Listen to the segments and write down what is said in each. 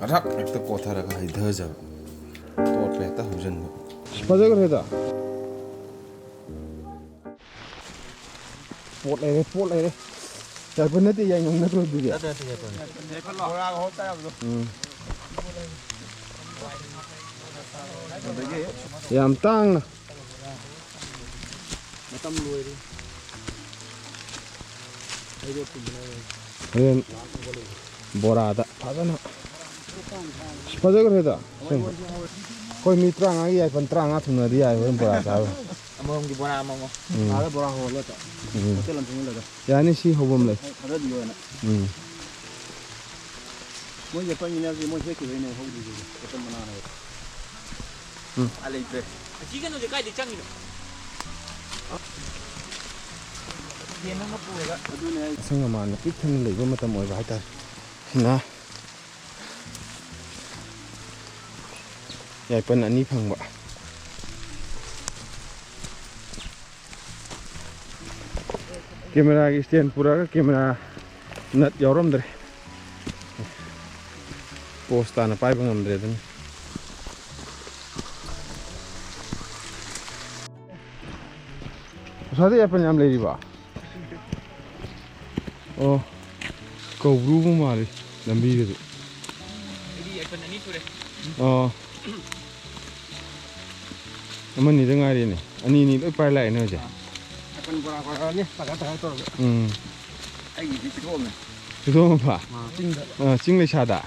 가락 액다 꼬타라가 이더져 또 뺐다 후전 스파자 그래다 pot này trời bên đấy thì dành nó rồi gì vậy làm tăng nè bora đã phá ra nó spaja cái đó coi mi trang ấy ai phần trang á thùng này đi ai vẫn bora sao Among di bora among. ada bora holo tak hotel langsung lagi ya ini sih hobom lagi ada di mana mau Yaipan ini lagi mau cek ini hobi di hotel mana nih Ale ipe. Jika no dekai de changi no. Dia nang ngapu ga. Adu ne sang ma na pik than lei ba matam oi ba ta na Yaipan ani phang ba camera ki stand pura ka camera nat yorom dre posta na pai bangam dre dan Sadi Yaipan yam le ri ba oh ko bru mu ma ri lambi ge Jadi Yaipan ani pure. oh aman ni dengar ni ani ni loi pai lai no ja Yaipan bora bora ni pakai tangan tu. Ai di situ me. itu apa cing le sada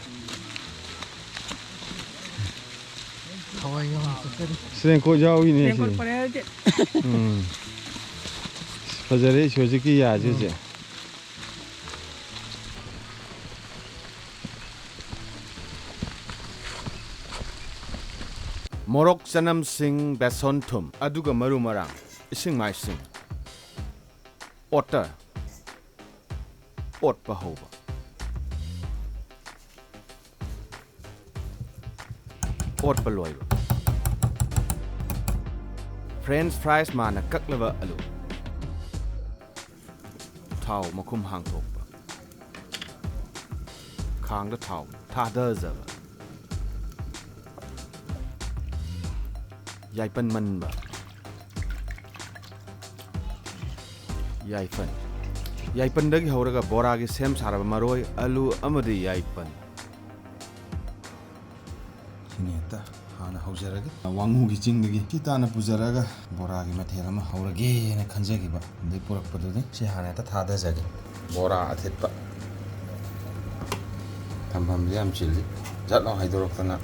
Kawan yang sering ko jauh ini sih Tengok pada je. Fajare shojiki ya je 모록 sanam sing beson thum aduga maru marang ising mai sing otter ot pa hoba ot pa loy french fries mana kaklava alu thau makhum hang thok pa khang da thau tha da za Yaipan man ba Yaipan dagi hauraga bora gi sem saraba maroi alu amadi Yaipan sineta hana haujaraga wangu gi jingdagi kitana pujaraga bora gi mathera ma haurage na khanjagi ba dei purak padu de se hana ta thada jagi bora athet ba thambam yam chili jatlo haidorok tana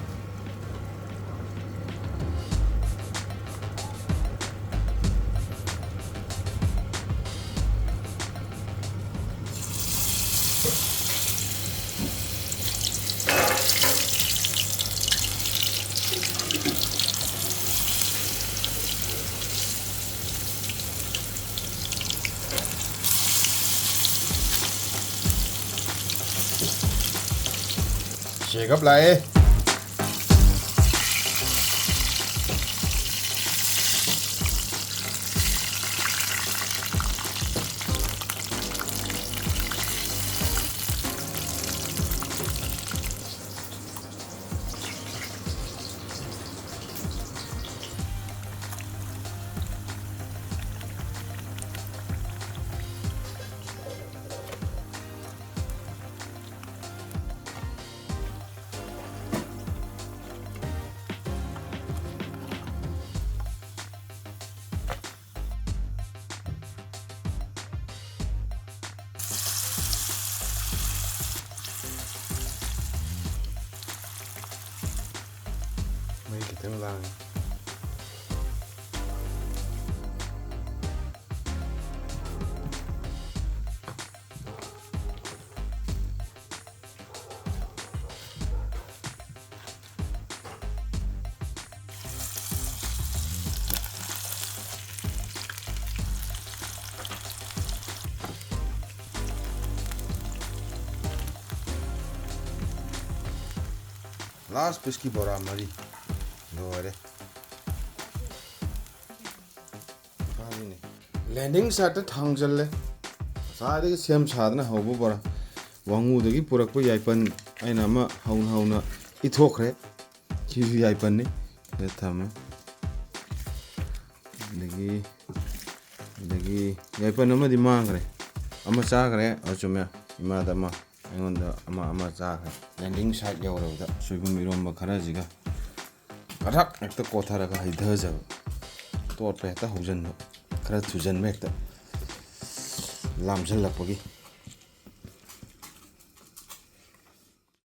gấp lại mấy cái tiếng lang last pesky bora mari Dore. Landing site thangjalle. Sare sem sadna hobo bora. Wangu dagi purak po Yaipan ꯑꯩꯅ ꯑꯃ ꯍꯧꯅ ꯏꯊꯣꯛꯈ꯭ꯔꯦ ꯁꯤꯁꯨ ꯌꯥꯏꯄꯟꯅꯤ ꯁꯤꯗ ꯊꯝꯃꯦ ꯑꯗꯒꯤ ꯌꯥꯏꯄꯟ ꯑꯃꯗꯤ ꯃꯥꯡꯈ꯭ꯔꯦ ꯑꯃ ꯆꯥꯈ꯭ꯔꯦ ꯆꯨꯝꯃꯦ 이마다 ꯑꯃ ꯑꯩꯉꯣꯟꯗ ꯑꯃ ꯆꯥꯈ꯭ꯔꯦ ꯂꯦꯟꯗꯤꯡ ꯁꯥꯏꯠ ꯌꯧꯔꯕꯗ ꯁꯣꯏꯕꯨꯝ ꯏꯔꯣꯝꯕ ꯈꯔꯁꯤꯒ ꯀꯔꯛ ꯍꯦꯛꯇ ꯀꯣꯊꯔꯒ ꯍꯩꯊꯖꯕ ꯇꯣꯠꯄ ꯍꯦꯛꯇ ꯍꯧꯖꯤꯟꯕ ꯈꯔ ꯊꯨꯖꯟꯕ ꯍꯦꯛꯇ ꯂꯥꯝꯁꯤꯜꯂꯛꯄꯒꯤ